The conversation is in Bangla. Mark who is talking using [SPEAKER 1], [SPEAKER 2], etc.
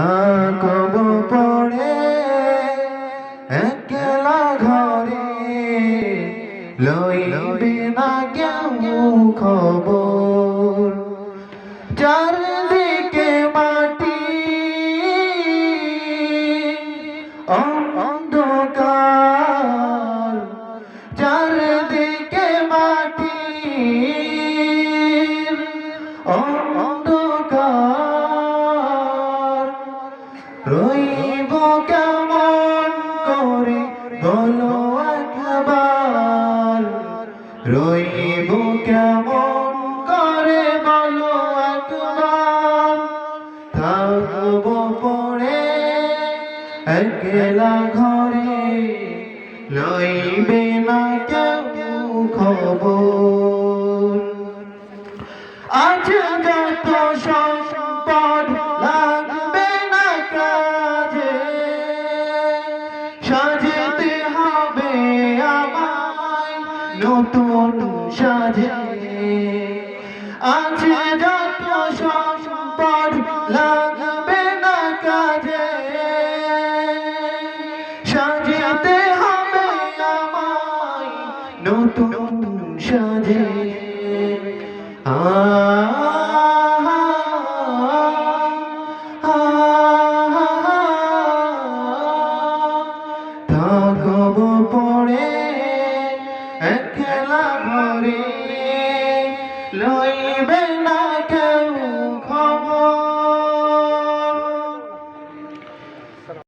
[SPEAKER 1] থাকব পড়ে একলা ঘরে, লইবে না কেউ খবর। চারদিকে মাটি অন্ধকার, চারদিকে মাটি অন্ধকার। রইব কেমন করে বলো একবার, রইব কেমন করে বলো একবার। থাকব পড়ে একলা ঘরে, লইবে না কেউ খবর। আজ যত সম্পদ লাগবে না কাজে, সাজতে হবে আমায় নতুন সাজে। আজ যত সম্পদ লাগবে না কাজে, সাজতে হবে আমায় নতুন সাজে।